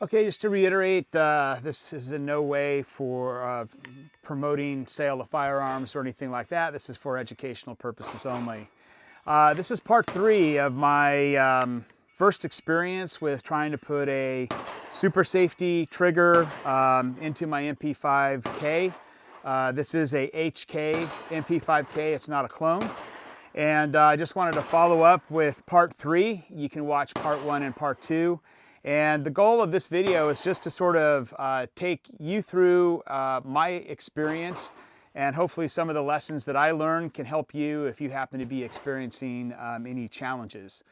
Okay, just to reiterate, this is in no way for promoting sale of firearms or anything like that. This is for educational purposes only. This is part 3 of my first experience with trying to put a super safety trigger into my MP5K. This is a HK MP5K, it's not a clone. And I just wanted to follow up with part 3. You can watch part 1 and part 2. And the goal of this video is just to sort of take you through my experience, and hopefully some of the lessons that I learned can help you if you happen to be experiencing any challenges.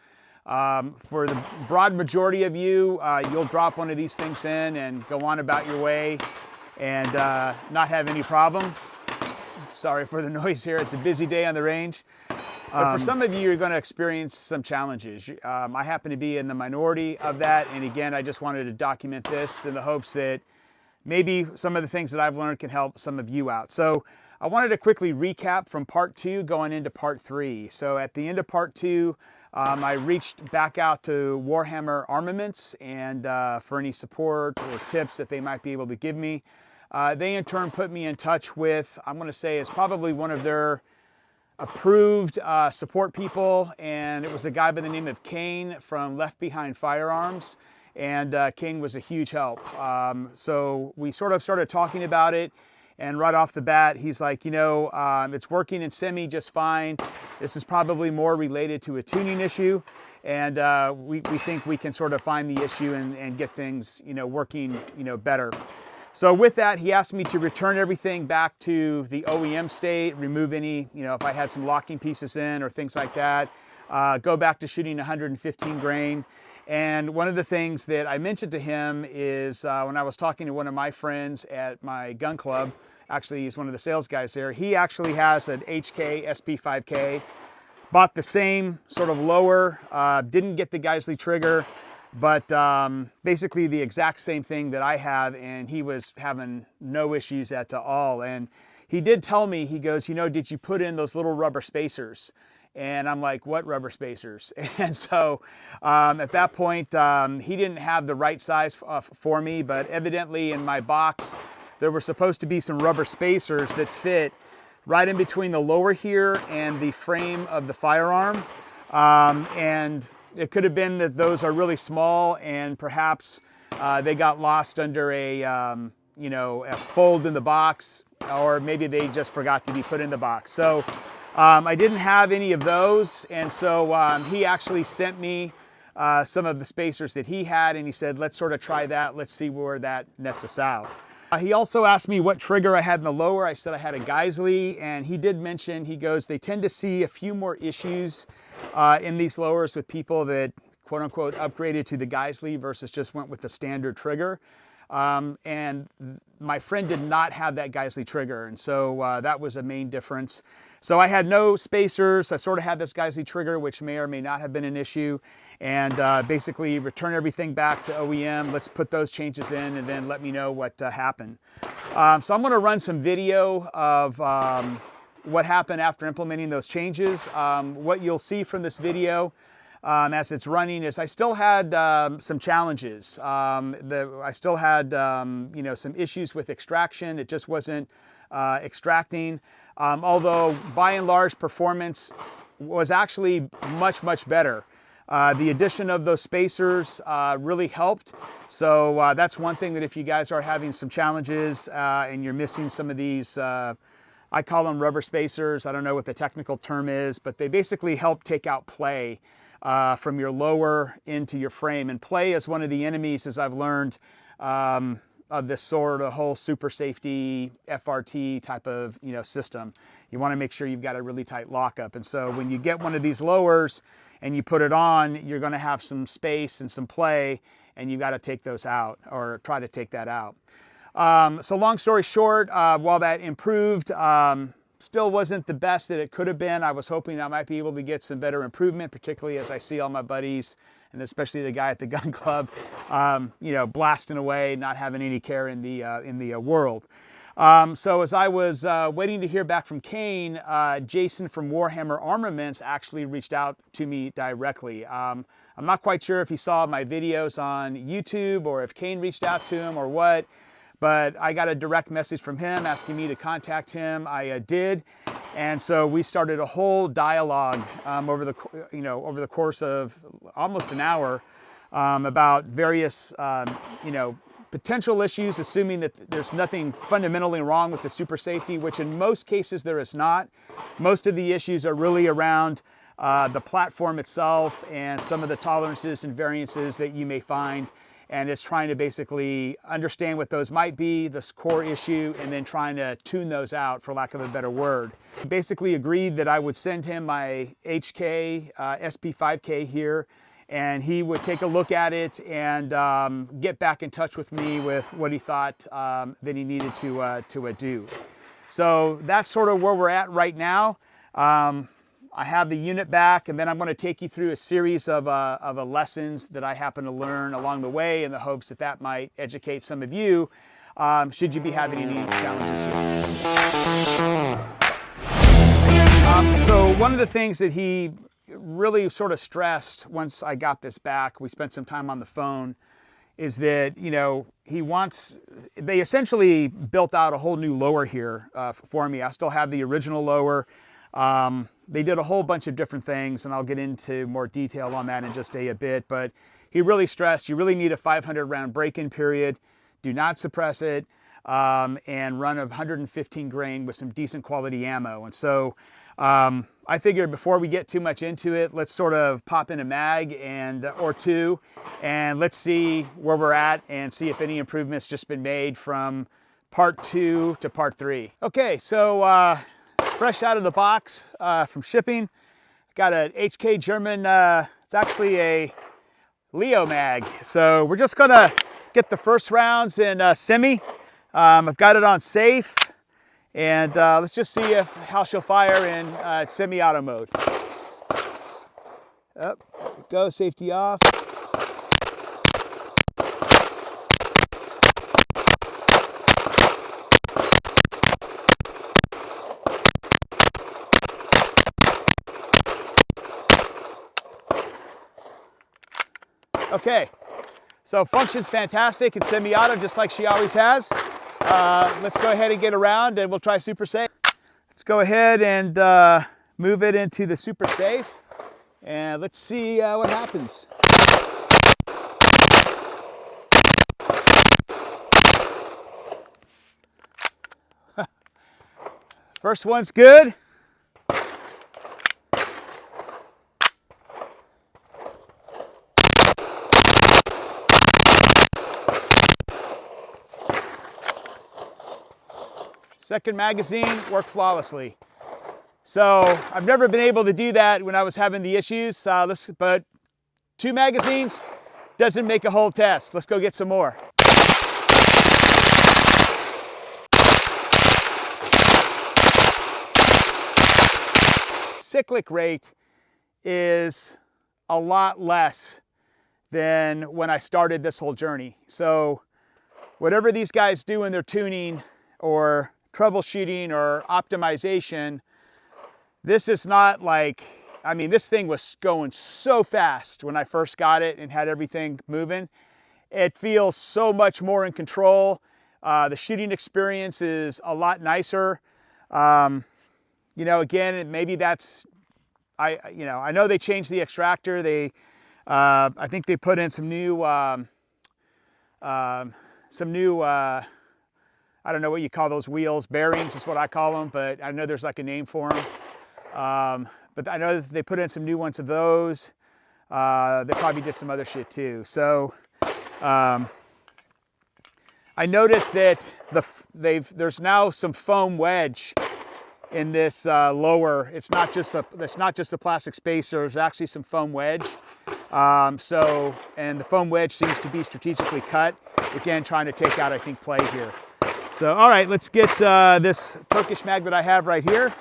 For the broad majority of you, you'll drop one of these things in and go on about your way and not have any problem. Sorry for the noise here, it's a busy day on the range. But for some of you, you're going to experience some challenges. I happen to be in the minority of that, and again, I just wanted to document this in the hopes that maybe some of the things that I've learned can help some of you out. So I wanted to quickly recap from part 2 going into part 3. So at the end of part 2, I reached back out to Warhammer Armaments and for any support or tips that they might be able to give me. They in turn put me in touch with, I'm going to say, is probably one of their approved support people, and it was a guy by the name of Kane from Left Behind Firearms, and Kane was a huge help. So we sort of started talking about it, and right off the bat he's like, you know, it's working in semi just fine. This is probably more related to a tuning issue, and we think we can sort of find the issue and get things, you know, working, you know, better. So with that, he asked me to return everything back to the OEM state, remove any, you know, if I had some locking pieces in or things like that, go back to shooting 115 grain. And one of the things that I mentioned to him is when I was talking to one of my friends at my gun club, actually he's one of the sales guys there, he actually has an HK SP5K, bought the same sort of lower, didn't get the Geissele trigger, but basically the exact same thing that I have, and he was having no issues at all. And he did tell me, he goes, you know, did you put in those little rubber spacers? And I'm like, what rubber spacers? And so at that point, he didn't have the right size for me, but evidently in my box, there were supposed to be some rubber spacers that fit right in between the lower here and the frame of the firearm. And it could have been that those are really small and perhaps they got lost under a, you know, a fold in the box, or maybe they just forgot to be put in the box. So I didn't have any of those, and so he actually sent me some of the spacers that he had, and he said, let's sort of try that, let's see where that nets us out. He also asked me what trigger I had in the lower. I said I had a Geissele, and he did mention, he goes, they tend to see a few more issues in these lowers with people that quote unquote upgraded to the Geissele versus just went with the standard trigger. And my friend did not have that Geissele trigger, and so that was a main difference. So I had no spacers. I sort of had this Geissele trigger, which may or may not have been an issue, and basically return everything back to OEM. Let's put those changes in and then let me know what happened. So I'm going to run some video of what happened after implementing those changes. What you'll see from this video as it's running is I still had some challenges. I still had you know, some issues with extraction. It just wasn't extracting. Although by and large performance was actually much better. The addition of those spacers really helped. So that's one thing, that if you guys are having some challenges and you're missing some of these, I call them rubber spacers. I don't know what the technical term is, but they basically help take out play from your lower into your frame. And play is one of the enemies, as I've learned, of this sort of whole super safety FRT type of, you know, system. You want to make sure you've got a really tight lockup. And so when you get one of these lowers and you put it on, you're going to have some space and some play, and you've got to take those out, or try to take that out. So long story short, while that improved, still wasn't the best that it could have been. I was hoping I might be able to get some better improvement, particularly as I see all my buddies, and especially the guy at the gun club, you know, blasting away, not having any care in the world. So as I was waiting to hear back from Kane, Jason from Warhammer Armaments actually reached out to me directly. I'm not quite sure if he saw my videos on YouTube or if Kane reached out to him or what, but I got a direct message from him asking me to contact him. I did, and so we started a whole dialogue over the course of almost an hour about various potential issues, assuming that there's nothing fundamentally wrong with the super safety, which in most cases there is not. Most of the issues are really around the platform itself and some of the tolerances and variances that you may find, and it's trying to basically understand what those might be, this core issue, and then trying to tune those out, for lack of a better word. He basically agreed that I would send him my HK SP5SK here, and he would take a look at it and get back in touch with me with what he thought that he needed to do. So that's sort of where we're at right now. I have the unit back, and then I'm going to take you through a series of lessons that I happen to learn along the way in the hopes that that might educate some of you should you be having any challenges here. So one of the things that he really sort of stressed once I got this back, we spent some time on the phone, is that, they essentially built out a whole new lower here for me. I still have the original lower. They did a whole bunch of different things, and I'll get into more detail on that in just a bit, but he really stressed you really need a 500 round break-in period, do not suppress it, and run a 115 grain with some decent quality ammo. And so I figured before we get too much into it, let's sort of pop in a mag or two, and let's see where we're at and see if any improvements just been made from part 2 to part 3. Okay, so fresh out of the box from shipping, got an HK German, it's actually a Leo mag. So we're just gonna get the first rounds in semi. I've got it on safe. And let's just see how she'll fire in semi-auto mode. Up, there we go, safety off. Okay, so functions fantastic. It's semi-auto just like she always has. Let's go ahead and get around and we'll try super safe. Let's go ahead and move it into the super safe and let's see what happens. First one's good. Second magazine worked flawlessly. So I've never been able to do that when I was having the issues, but 2 magazines doesn't make a whole test. Let's go get some more. Cyclic rate is a lot less than when I started this whole journey. So whatever these guys do in their tuning or troubleshooting or optimization, this is not like, this thing was going so fast when I first got it and had everything moving. It feels so much more in control. The shooting experience is a lot nicer. Again, maybe that's, I know they changed the extractor. I think they put in some new, I don't know what you call those wheels, bearings is what I call them, but I know there's like a name for them. But I know that they put in some new ones of those. They probably did some other shit too. So I noticed that there's now some foam wedge in this lower. It's not just the plastic spacer. There's actually some foam wedge. And the foam wedge seems to be strategically cut. Again, trying to take out, I think, play here. So, all right, let's get this Turkish mag that I have right here.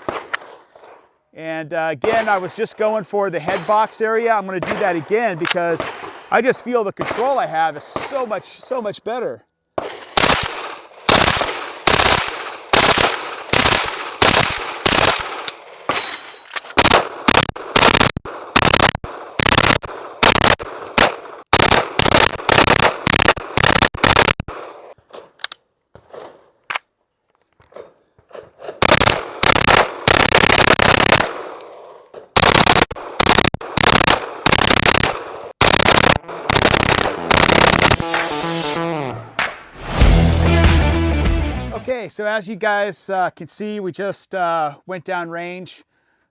And again, I was just going for the head box area. I'm going to do that again because I just feel the control I have is so much better. Okay, so as you guys can see, we just went down range,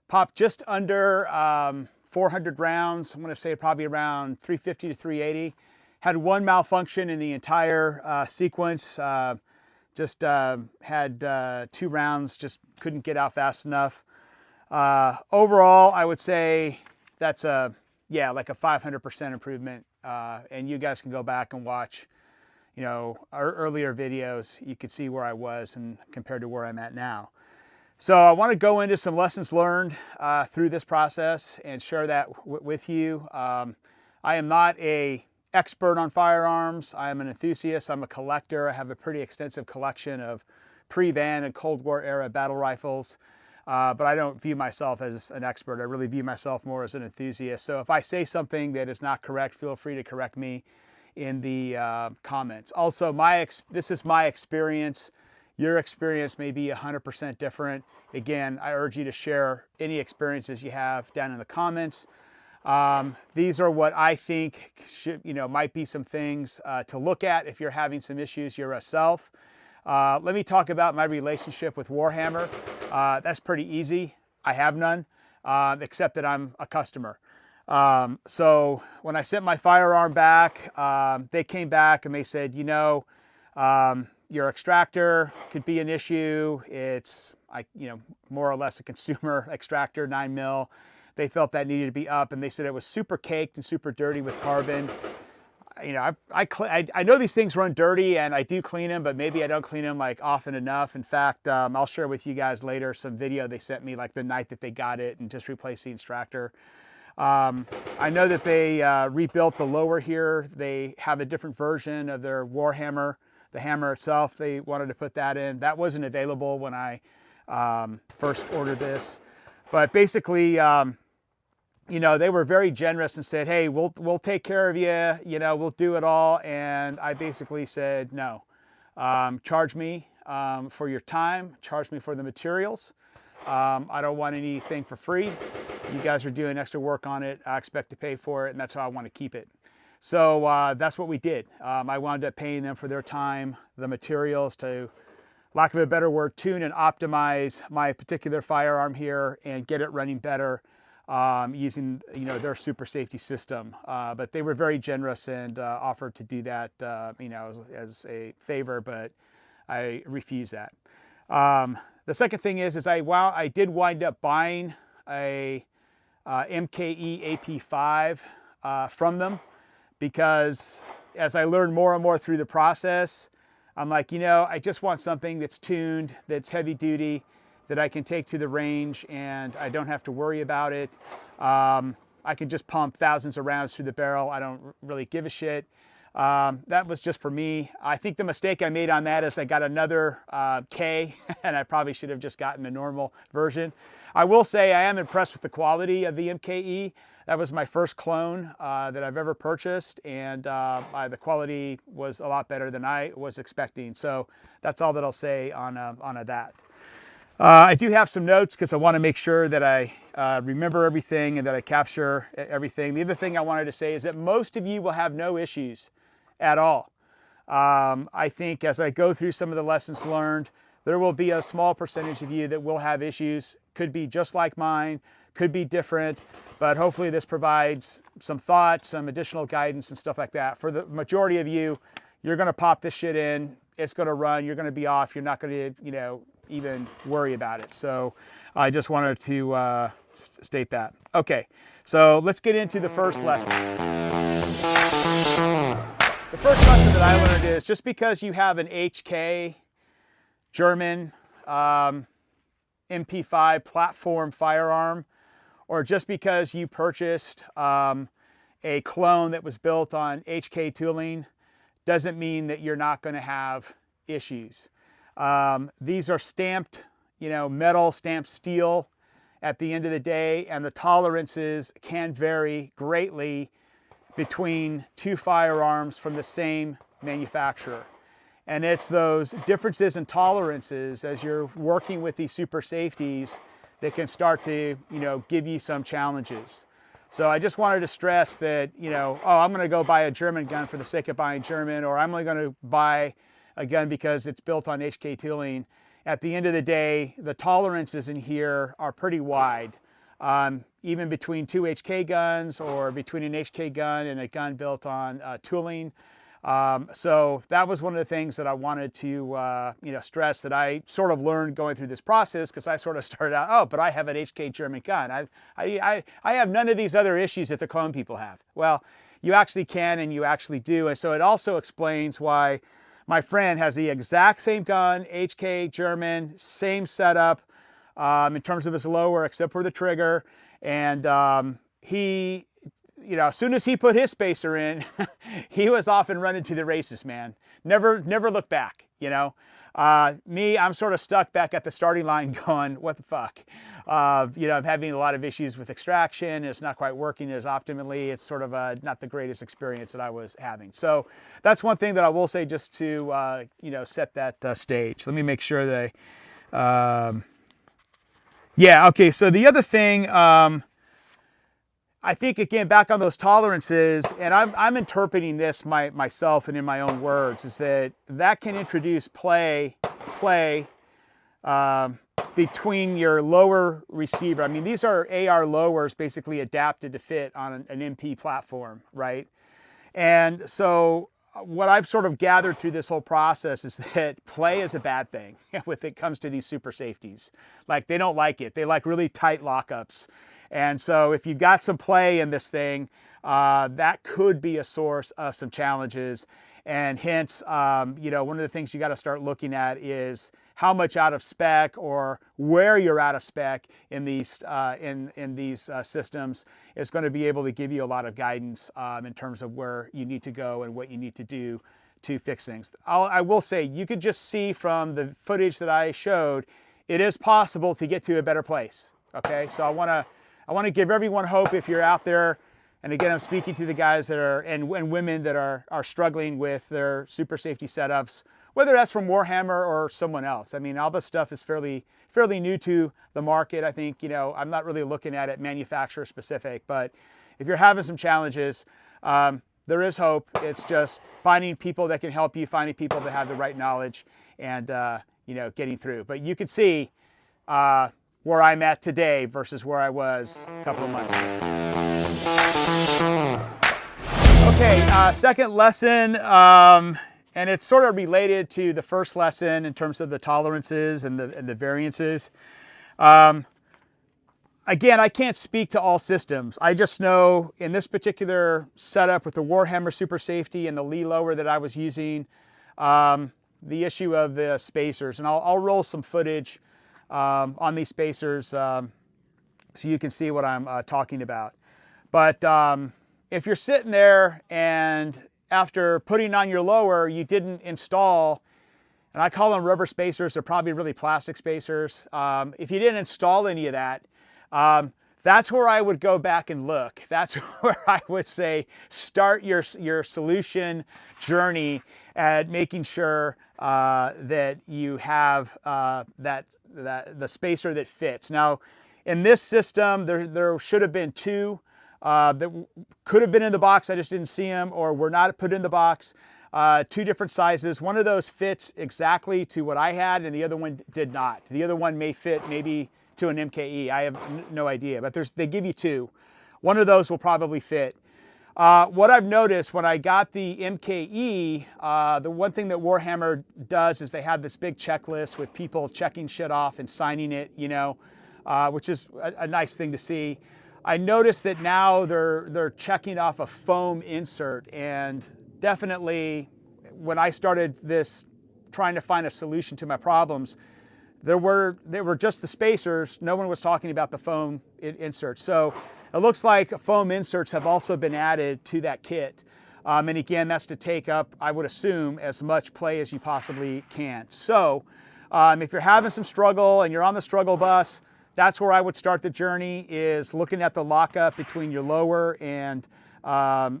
popped just under 400 rounds. I'm going to say probably around 350 to 380. Had one malfunction in the entire sequence. Just had 2 rounds, just couldn't get out fast enough. Overall, I would say that's like a 500% improvement. And you guys can go back and watch, our earlier videos. You could see where I was and compared to where I'm at now. So I want to go into some lessons learned through this process and share that with you. I am not an expert on firearms. I am an enthusiast. I'm a collector. I have a pretty extensive collection of pre-ban and Cold War era battle rifles. But I don't view myself as an expert. I really view myself more as an enthusiast. So if I say something that is not correct, feel free to correct me in the comments. Also, this is my experience. Your experience may be 100% different. Again, I urge you to share any experiences you have down in the comments. These are what I think might be some things to look at if you're having some issues yourself. Let me talk about my relationship with Warhammer. That's pretty easy. I have none, except that I'm a customer. So when I sent my firearm back, they came back and they said, your extractor could be an issue. It's more or less a consumer extractor, 9mm. They felt that needed to be up, and they said it was super caked and super dirty with carbon. I know these things run dirty, and I do clean them, but maybe I don't clean them often enough. In fact, I'll share with you guys later some video they sent me the night that they got it and just replaced the extractor. I know that they rebuilt the lower here. They have a different version of their Warhammer, the hammer itself. They wanted to put that in. That wasn't available when I first ordered this, but basically, they were very generous and said, hey, we'll take care of you, we'll do it all. And I basically said, no, charge me for your time, charge me for the materials. I don't want anything for free. You guys are doing extra work on it. I expect to pay for it, and that's how I want to keep it. So that's what we did. I wound up paying them for their time, the materials, to, lack of a better word, tune and optimize my particular firearm here and get it running better. Using their super safety system, but they were very generous and offered to do that as a favor, but I refused that. The second thing is I did wind up buying a MKE AP5 from them, because as I learned more and more through the process, I'm like, I just want something that's tuned, that's heavy duty, that I can take to the range, and I don't have to worry about it. I can just pump thousands of rounds through the barrel. I don't really give a shit. That was just for me. I think the mistake I made on that is I got another K, and I probably should have just gotten a normal version. I will say I am impressed with the quality of the MKE. That was my first clone that I've ever purchased, and the quality was a lot better than I was expecting. So that's all that I'll say on that. I do have some notes because I want to make sure that I remember everything and that I capture everything. The other thing I wanted to say is that most of you will have no issues at all. I think as I go through some of the lessons learned, there will be a small percentage of you that will have issues. Could be just like mine, could be different, but hopefully this provides some thought, some additional guidance and stuff like that. For the majority of you, you're going to pop this shit in, it's going to run, you're going to be off, you're not going to, even worry about it. So I just wanted to state that. Okay, so let's get into the first lesson. The first lesson that I learned is just because you have an HK German MP5 platform firearm, or just because you purchased a clone that was built on HK tooling, doesn't mean that you're not going to have issues. These are stamped, metal, stamped steel at the end of the day, and the tolerances can vary greatly between two firearms from the same manufacturer. And it's those differences in tolerances as you're working with these super safeties that can start to, give you some challenges. So I just wanted to stress that, I'm going to go buy a German gun for the sake of buying German, or I'm only going to buy a gun because it's built on HK tooling. At the end of the day, the tolerances in here are pretty wide. Even between two HK guns or between an HK gun and a gun built on tooling. So that was one of the things that I wanted to stress, that I sort of learned going through this process, because I sort of started out, oh, but I have an HK German gun. I have none of these other issues that the clone people have. Well, you actually can, and you actually do. And so it also explains why my friend has the exact same gun, HK German, same setup in terms of his lower, except for the trigger. And he, as soon as he put his spacer in, he was off and running to the races, man. Never looked back, Me, I'm sort of stuck back at the starting line going, what the fuck? I'm having a lot of issues with extraction. It's not quite working as optimally. It's sort of not the greatest experience that I was having. So that's one thing that I will say, just to, set that stage. Let me make sure that yeah, okay, so the other thing, I think, again, back on those tolerances, and I'm interpreting this myself and in my own words, is that can introduce play between your lower receiver. I mean, these are AR lowers basically adapted to fit on an MP platform, right? And so what I've sort of gathered through this whole process is that play is a bad thing when it comes to these super safeties. Like, they don't like it. They like really tight lockups. And so if you've got some play in this thing, that could be a source of some challenges. And hence, one of the things you got to start looking at is how much out of spec, or where you're out of spec in these systems, is going to be able to give you a lot of guidance in terms of where you need to go and what you need to do to fix things. I will say, you could just see from the footage that I showed, it is possible to get to a better place. Okay, so I want to give everyone hope if you're out there. And again, I'm speaking to the guys that are, and women that are struggling with their super safety setups, whether that's from Warhammer or someone else. I mean, all this stuff is fairly new to the market. I think, I'm not really looking at it manufacturer specific, but if you're having some challenges, there is hope. It's just finding people that can help you, finding people that have the right knowledge, and, getting through. But you can see where I'm at today versus where I was a couple of months ago. Okay, second lesson, and it's sort of related to the first lesson in terms of the tolerances and the variances. Again, I can't speak to all systems. I just know in this particular setup with the Warhammer Super Safety and the Lee lower that I was using, the issue of the spacers, and I'll roll some footage on these spacers so you can see what I'm talking about. But if you're sitting there and after putting on your lower, you didn't install, and I call them rubber spacers, they're probably really plastic spacers. If you didn't install any of that, that's where I would go back and look. That's where I would say start your solution journey at making sure that you have the spacer that fits. Now, in this system, there should have been two that could have been in the box. I just didn't see them, or were not put in the box. Two different sizes. One of those fits exactly to what I had, and the other one did not. The other one may fit maybe to an MKE. I have no idea, but they give you two. One of those will probably fit. What I've noticed when I got the MKE, the one thing that Warhammer does is they have this big checklist with people checking shit off and signing it, which is a nice thing to see. I noticed that now they're checking off a foam insert, and definitely when I started this, trying to find a solution to my problems, they were just the spacers. No one was talking about the foam inserts. So it looks like foam inserts have also been added to that kit. And again, that's to take up, I would assume, as much play as you possibly can. So if you're having some struggle and you're on the struggle bus, that's where I would start the journey, is looking at the lockup between your lower and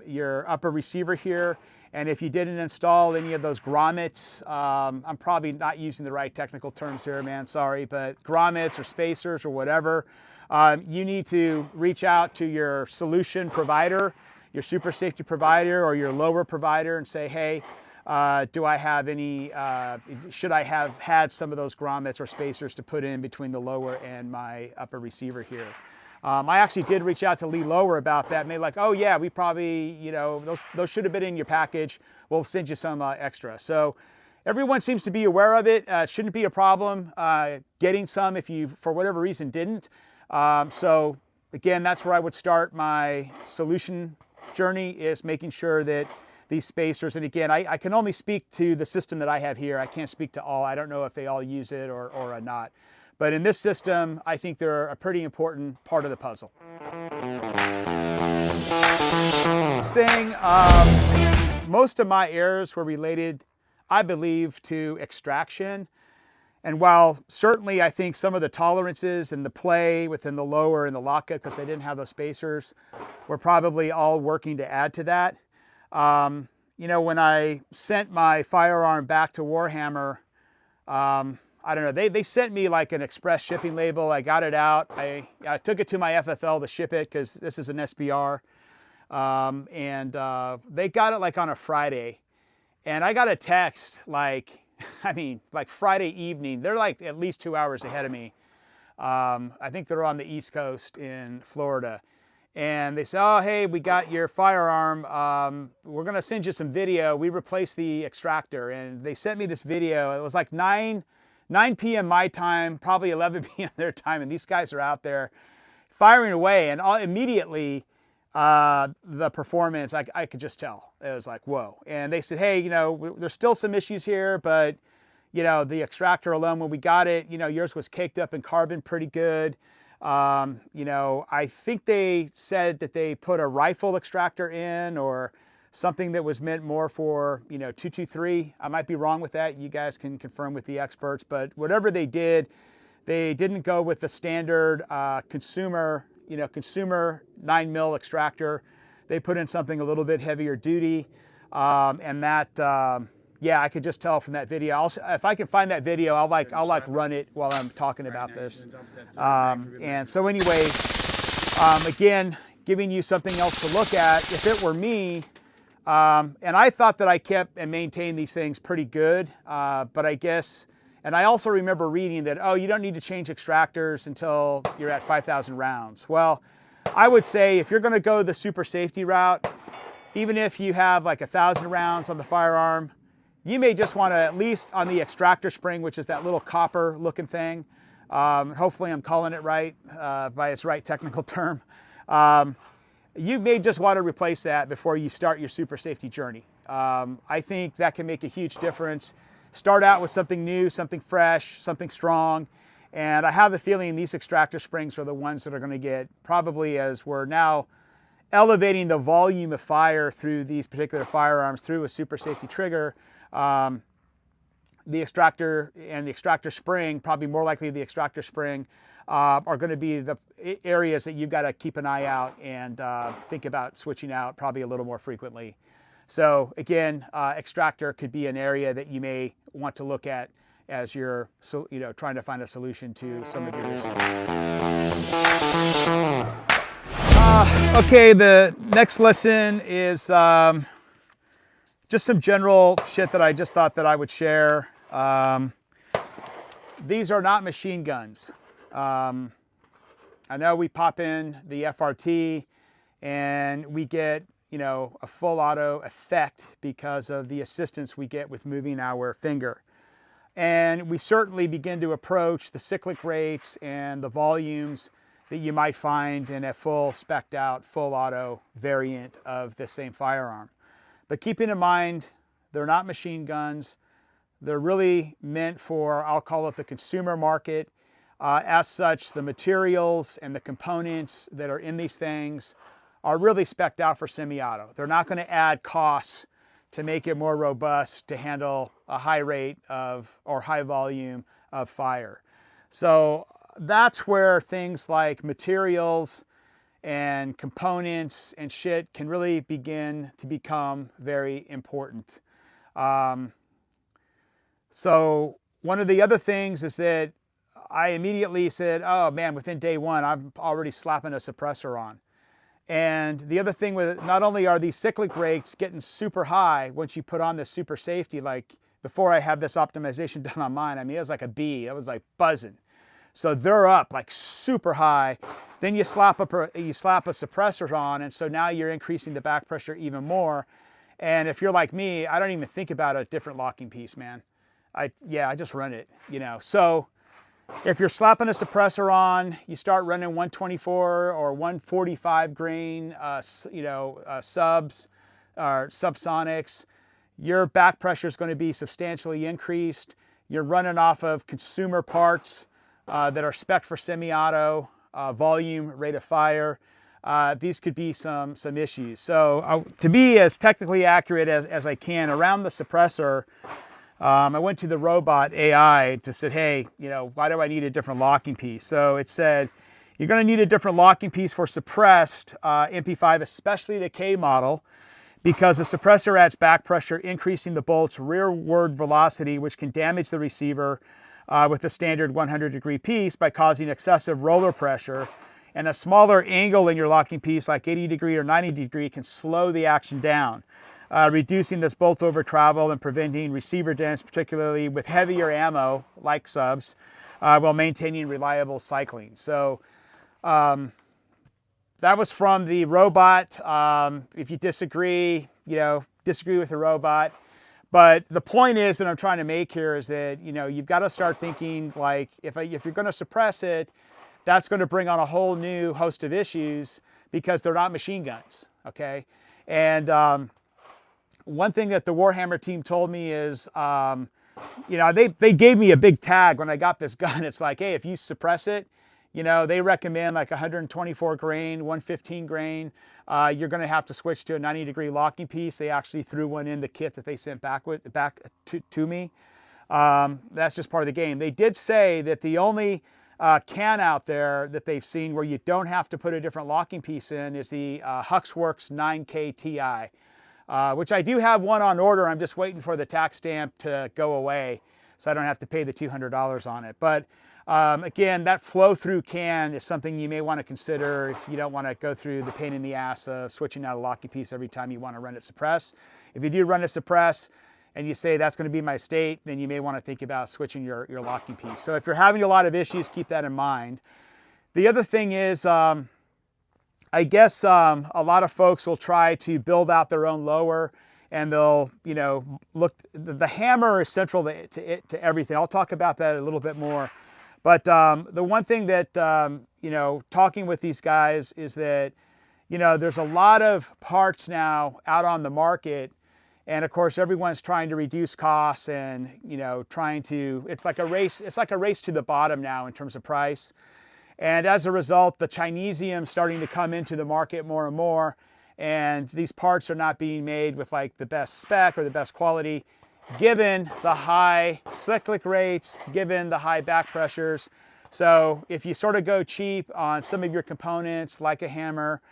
your upper receiver here. And if you didn't install any of those grommets, I'm probably not using the right technical terms here, man, sorry, but grommets or spacers or whatever, you need to reach out to your solution provider, your super safety provider or your lower provider, and say, hey, Do I have any, should I have had some of those grommets or spacers to put in between the lower and my upper receiver here? I actually did reach out to Lee Lower about that, and they're like, oh yeah, we probably, you know, those should have been in your package. We'll send you some extra. So everyone seems to be aware of it. It shouldn't be a problem getting some if you, for whatever reason, didn't. So again, that's where I would start my solution journey, is making sure that these spacers, and again, I can only speak to the system that I have here. I can't speak to all. I don't know if they all use it or not. But in this system, I think they're a pretty important part of the puzzle. This thing, most of my errors were related, I believe, to extraction. And while certainly I think some of the tolerances and the play within the lower and the lockup, because I didn't have those spacers, were probably all working to add to that. You know, when I sent my firearm back to Warhammer, I don't know, they sent me like an express shipping label. I got it out. I took it to my FFL to ship it because this is an SBR. They got it like on a Friday. And I got a text like, I mean, like Friday evening. They're like at least 2 hours ahead of me. I think they're on the East Coast in Florida. And they said, oh, hey, we got your firearm. We're going to send you some video. We replaced the extractor. And they sent me this video. It was like 9 p.m. my time, probably 11 p.m. their time. And these guys are out there firing away. And immediately, the performance, I could just tell. It was like, whoa. And they said, hey, you know, there's still some issues here, but, you know, the extractor alone, when we got it, you know, yours was caked up in carbon pretty good. You know, I think they said that they put a rifle extractor in or something that was meant more for, you know, 223. I might be wrong with that. You guys can confirm with the experts, but whatever they did, they didn't go with the standard consumer 9mm extractor. They put in something a little bit heavier duty. And that, yeah, I could just tell from that video. If I can find that video, I'll run it while I'm talking about this. And so anyway, again, giving you something else to look at. If it were me, and I thought that I kept and maintained these things pretty good, but I guess, and I also remember reading that, oh, you don't need to change extractors until you're at 5,000 rounds. Well, I would say if you're going to go the super safety route, even if you have like 1,000 rounds on the firearm, you may just want to, at least on the extractor spring, which is that little copper looking thing, hopefully I'm calling it right by its right technical term, you may just want to replace that before you start your super safety journey. I think that can make a huge difference. Start out with something new, something fresh, something strong. And I have a feeling these extractor springs are the ones that are going to get, probably as we're now elevating the volume of fire through these particular firearms through a super safety trigger, the extractor and the extractor spring, probably more likely the extractor spring, are going to be the areas that you've got to keep an eye out and think about switching out probably a little more frequently. So again, extractor could be an area that you may want to look at as you're, trying to find a solution to some of your issues. Okay, the next lesson is just some general shit that I just thought that I would share. These are not machine guns. I know we pop in the FRT and we get, a full auto effect because of the assistance we get with moving our finger. And we certainly begin to approach the cyclic rates and the volumes that you might find in a full spec'd out, full auto variant of the same firearm. But keeping in mind, they're not machine guns. They're really meant for, I'll call it the consumer market. As such, the materials and the components that are in these things are really spec'd out for semi-auto. They're not going to add costs to make it more robust to handle a high rate of, or high volume of fire. So that's where things like materials and components and shit can really begin to become very important. So one of the other things is that I immediately said, oh man, within day one, I'm already slapping a suppressor on. And the other thing with it, not only are these cyclic rates getting super high once you put on this super safety, like before I had this optimization done on mine, I mean, it was like a bee. It was like buzzing. So they're up like super high. Then you slap a suppressor on, and so now you're increasing the back pressure even more. And if you're like me, I don't even think about a different locking piece, man. I just run it, you know. So if you're slapping a suppressor on, you start running 124 or 145 grain, subs or subsonics, your back pressure is going to be substantially increased. You're running off of consumer parts that are spec'd for semi-auto, volume, rate of fire. These could be some issues. So to be as technically accurate as I can around the suppressor, I went to the robot AI to say, hey, you know, why do I need a different locking piece? So it said, you're going to need a different locking piece for suppressed MP5, especially the K model, because the suppressor adds back pressure, increasing the bolt's rearward velocity, which can damage the receiver with the standard 100-degree piece by causing excessive roller pressure. And a smaller angle in your locking piece, like 80-degree or 90-degree, can slow the action down, reducing this bolt over travel and preventing receiver dents, particularly with heavier ammo, like subs, while maintaining reliable cycling. So that was from the robot. If you disagree, you know, disagree with the robot. But the point is that I'm trying to make here is that, you know, you've got to start thinking like, if you're going to suppress it, that's going to bring on a whole new host of issues because they're not machine guns, okay? And one thing that the Warhammer team told me is, you know, they gave me a big tag when I got this gun. It's like, hey, if you suppress it, you know, they recommend like 124 grain, 115 grain. You're going to have to switch to a 90-degree locking piece. They actually threw one in the kit that they sent back to me. That's just part of the game. They did say that the only can out there that they've seen where you don't have to put a different locking piece in is the Huxworks 9K Ti, which I do have one on order. I'm just waiting for the tax stamp to go away so I don't have to pay the $200 on it. But again, that flow-through can is something you may want to consider if you don't want to go through the pain in the ass of switching out a locking piece every time you want to run it suppress. If you do run it suppress and you say that's going to be my state, then you may want to think about switching your locking piece. So if you're having a lot of issues, keep that in mind. The other thing is, I guess a lot of folks will try to build out their own lower, and they'll, you know, look, the hammer is central to everything. I'll talk about that a little bit more. But the one thing that, you know, talking with these guys is that, you know, there's a lot of parts now out on the market. And of course, everyone's trying to reduce costs and, you know, it's like a race to the bottom now in terms of price. And as a result, the Chinesium's starting to come into the market more and more. And these parts are not being made with like the best spec or the best quality, given the high cyclic rates, given the high back pressures. So if you sort of go cheap on some of your components, like a hammer,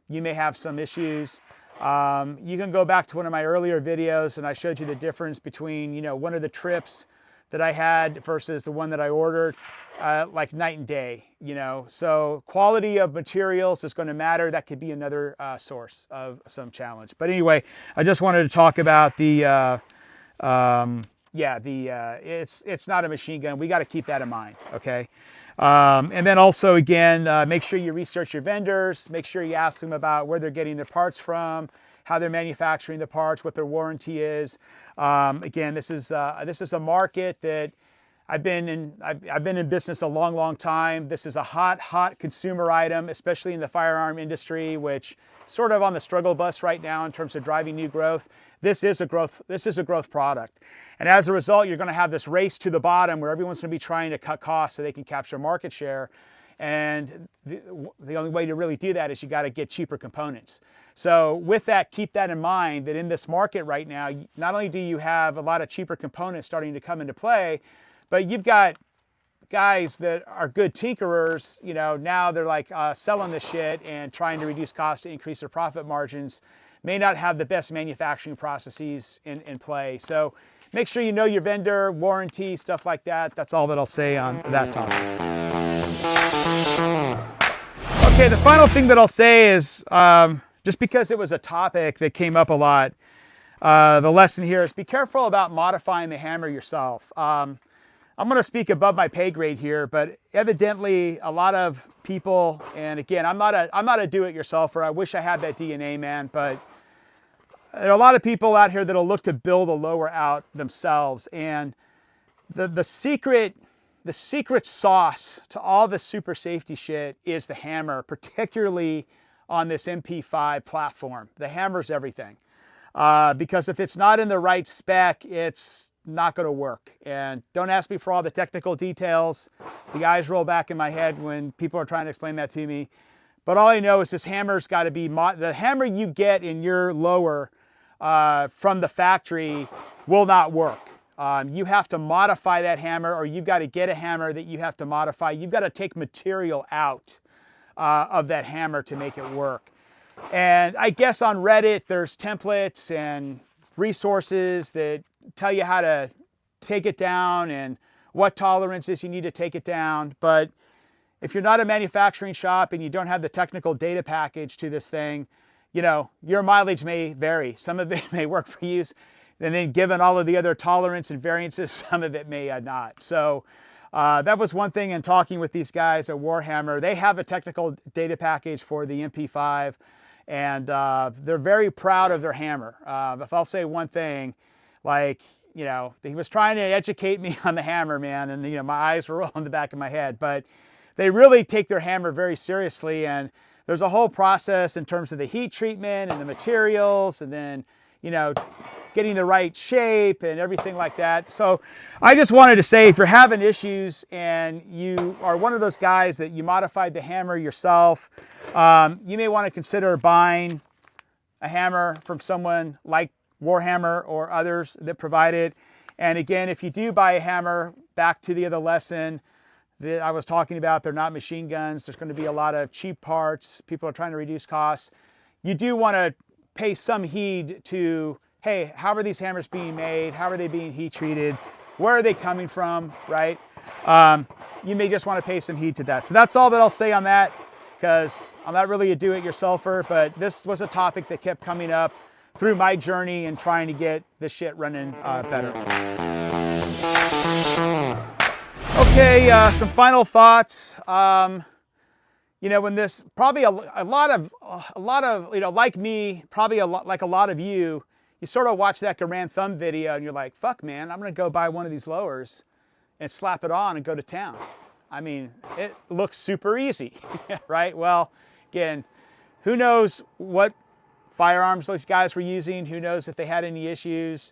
you may have some issues. You can go back to one of my earlier videos and I showed you the difference between, you know, one of the trips that I had versus the one that I ordered, like night and day, you know. So quality of materials is going to matter. That could be another source of some challenge. But anyway, I just wanted to talk about the, it's not a machine gun. We got to keep that in mind, okay? And then also, again, make sure you research your vendors. Make sure you ask them about where they're getting their parts from, how they're manufacturing the parts, what their warranty is. Again, this is a market that I've been in business a long time. This is a hot consumer item, especially in the firearm industry, which is sort of on the struggle bus right now in terms of driving new growth. This is a growth product. And as a result, you're going to have this race to the bottom where everyone's going to be trying to cut costs so they can capture market share. And the only way to really do that is you got to get cheaper components. So with that, keep that in mind, that in this market right now, not only do you have a lot of cheaper components starting to come into play, but you've got guys that are good tinkerers, you know, now they're like selling this shit and trying to reduce costs to increase their profit margins, may not have the best manufacturing processes in play. So make sure you know your vendor, warranty, stuff like that. That's all that I'll say on that topic. Okay, the final thing that I'll say is, just because it was a topic that came up a lot, the lesson here is be careful about modifying the hammer yourself. I'm going to speak above my pay grade here, but evidently a lot of people, and again, I'm not a do-it-yourselfer. I wish I had that DNA, man, but there are a lot of people out here that'll look to build a lower out themselves, and the secret sauce to all the super safety shit is the hammer, particularly on this MP5 platform. The hammer's everything. Because if it's not in the right spec, it's not going to work. And don't ask me for all the technical details. The eyes roll back in my head when people are trying to explain that to me. But all I know is this hammer's got to be, the hammer you get in your lower from the factory will not work. You have to modify that hammer, or you've got to get a hammer that you have to modify. You've got to take material out of that hammer to make it work. And I guess on Reddit, there's templates and resources that tell you how to take it down and what tolerances you need to take it down. But if you're not a manufacturing shop and you don't have the technical data package to this thing, you know, your mileage may vary. Some of it may work for you. And then given all of the other tolerance and variances, some of it may not. So that was one thing in talking with these guys at Warhammer. They have a technical data package for the MP5, and they're very proud of their hammer. If I'll say one thing, like, you know, he was trying to educate me on the hammer, man, and, you know, my eyes were rolling in the back of my head. But they really take their hammer very seriously, and there's a whole process in terms of the heat treatment and the materials, and then, you know, getting the right shape and everything like that. So I just wanted to say, if you're having issues and you are one of those guys that you modified the hammer yourself, you may want to consider buying a hammer from someone like Warhammer or others that provide it. And again, if you do buy a hammer, back to the other lesson that I was talking about, they're not machine guns. There's going to be a lot of cheap parts. People are trying to reduce costs. You do want to pay some heed to, hey, how are these hammers being made? How are they being heat treated? Where are they coming from, right? You may just want to pay some heed to that. So that's all that I'll say on that, because I'm not really a do-it-yourselfer, but this was a topic that kept coming up through my journey and trying to get this shit running better. Okay, some final thoughts. You know, when this, probably a lot of, you know, like me, probably like a lot of you, you sort of watch that Garand Thumb video and you're like, fuck, man, I'm going to go buy one of these lowers and slap it on and go to town. I mean, it looks super easy, right? Well, again, who knows what firearms those guys were using? Who knows if they had any issues?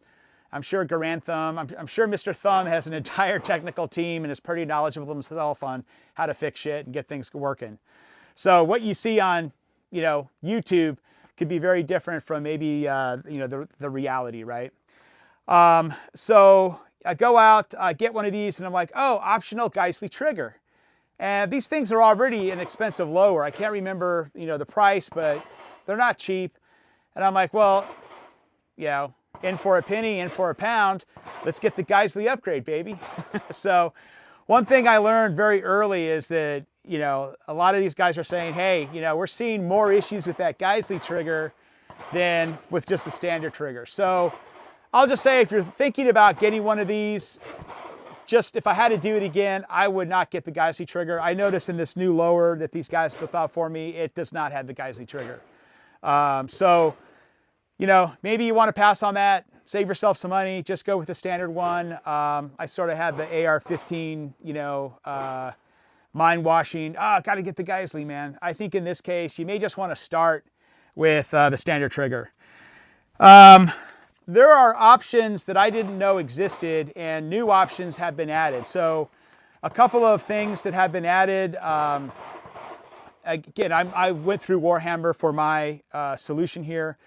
I'm sure Garand Thumb, I'm sure Mr. Thumb has an entire technical team and is pretty knowledgeable himself on how to fix shit and get things working. So what you see on, you know, YouTube could be very different from maybe, you know, the reality, right? So I go out, I get one of these, and I'm like, oh, optional Geissele trigger. And these things are already an expensive lower. I can't remember, you know, the price, but they're not cheap. And I'm like, well, you know, in for a penny, in for a pound, let's get the Geissele upgrade, baby. So one thing I learned very early is that, you know, a lot of these guys are saying, hey, you know, we're seeing more issues with that Geissele trigger than with just the standard trigger. So I'll just say, if you're thinking about getting one of these, just if I had to do it again, I would not get the Geissele trigger. I noticed in this new lower that these guys built out for me, it does not have the Geissele trigger. So, you know, maybe you want to pass on that, save yourself some money, just go with the standard one. I sort of had the AR-15, you know, mind washing. Got to get the Geissele, man. I think in this case, you may just want to start with the standard trigger. There are options that I didn't know existed, and new options have been added. So a couple of things that have been added. Again, I went through Warhammer for my solution here.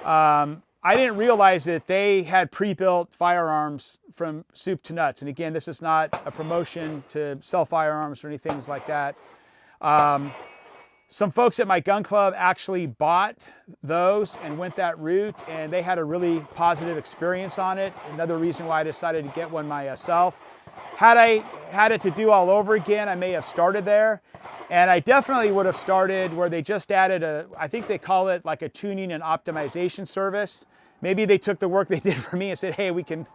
I didn't realize that they had pre-built firearms from soup to nuts. And again, this is not a promotion to sell firearms or anything like that. Some folks at my gun club actually bought those and went that route, and they had a really positive experience on it. Another reason why I decided to get one myself. had I had it to do all over again, I may have started there. And I definitely would have started where they just added I think they call it like a tuning and optimization service. Maybe they took the work they did for me and said, hey, we can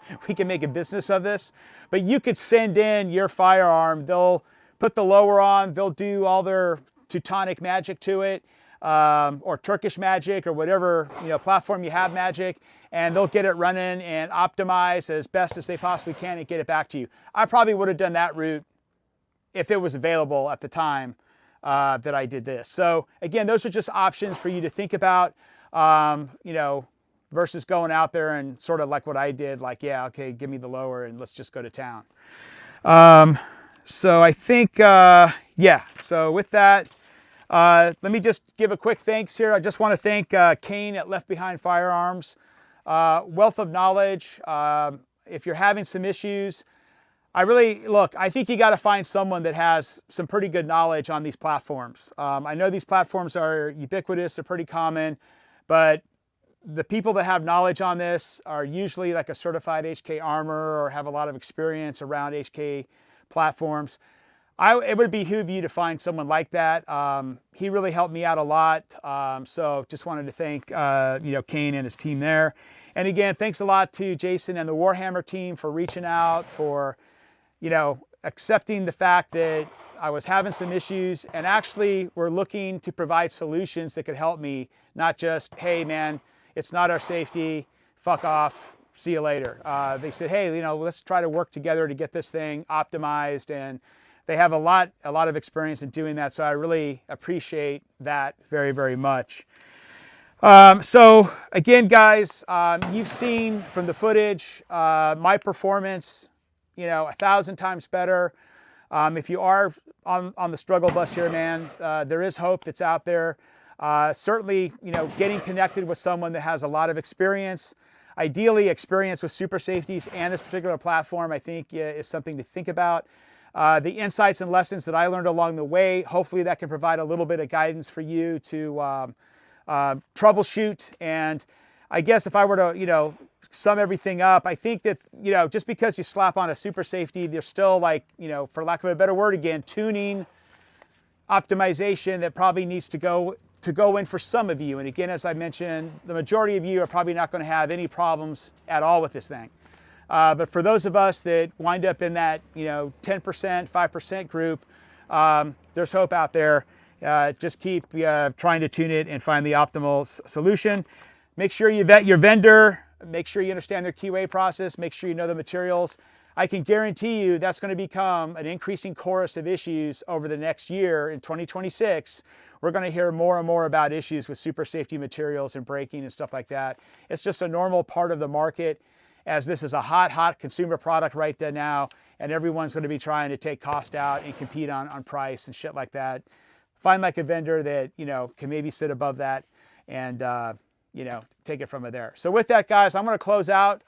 make a business of this. But you could send in your firearm, they'll put the lower on, they'll do all their Teutonic magic to it, or Turkish magic, or whatever platform you have magic, and they'll get it running and optimize as best as they possibly can and get it back to you. I probably would have done that route if it was available at the time that I did this. So again, those are just options for you to think about, versus going out there and sort of like what I did, like, yeah, okay, give me the lower and let's just go to town. So I think, yeah, so with that, let me just give a quick thanks here. I just want to thank Kane at Left Behind Firearms. Wealth of knowledge. If you're having some issues, I think you got to find someone that has some pretty good knowledge on these platforms. I know these platforms are ubiquitous, they're pretty common, but the people that have knowledge on this are usually like a certified HK armor or have a lot of experience around HK platforms. It would behoove you to find someone like that. He really helped me out a lot. So just wanted to thank, Kane and his team there. And again, thanks a lot to Jason and the Warhammer team for reaching out, for, accepting the fact that I was having some issues and actually were looking to provide solutions that could help me, not just, hey man, it's not our safety, fuck off, see you later. They said, hey, let's try to work together to get this thing optimized, and they have a lot of experience in doing that. So I really appreciate that very, very much. So again, guys, you've seen from the footage, my performance, 1,000 times better. If you are on the struggle bus here, man, there is hope that's out there. Certainly, getting connected with someone that has a lot of experience, ideally experience with super safeties and this particular platform, I think is something to think about. The insights and lessons that I learned along the way, hopefully that can provide a little bit of guidance for you to troubleshoot. And I guess if I were to, sum everything up, I think that, just because you slap on a super safety, there's still like, for lack of a better word again, tuning, optimization that probably needs to go in for some of you. And again, as I mentioned, the majority of you are probably not going to have any problems at all with this thing. But for those of us that wind up in that, 10%, 5% group, there's hope out there. Just keep trying to tune it and find the optimal solution. Make sure you vet your vendor. Make sure you understand their QA process. Make sure you know the materials. I can guarantee you that's going to become an increasing chorus of issues over the next year. In 2026, we're going to hear more and more about issues with super safety materials and braking and stuff like that. It's just a normal part of the market, as this is a hot consumer product right now, and everyone's going to be trying to take cost out and compete on price and shit like that. Find like a vendor that, can maybe sit above that and, take it from there. So with that, guys, I'm going to close out.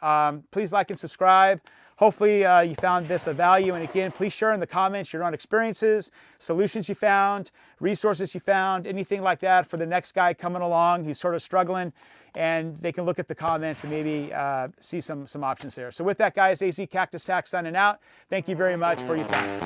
Please like and subscribe. Hopefully you found this of value. And again, please share in the comments your own experiences, solutions you found, resources you found, anything like that for the next guy coming along who's sort of struggling. And they can look at the comments and maybe see some options there. So with that, guys, AZCactusTac signing out. Thank you very much for your time.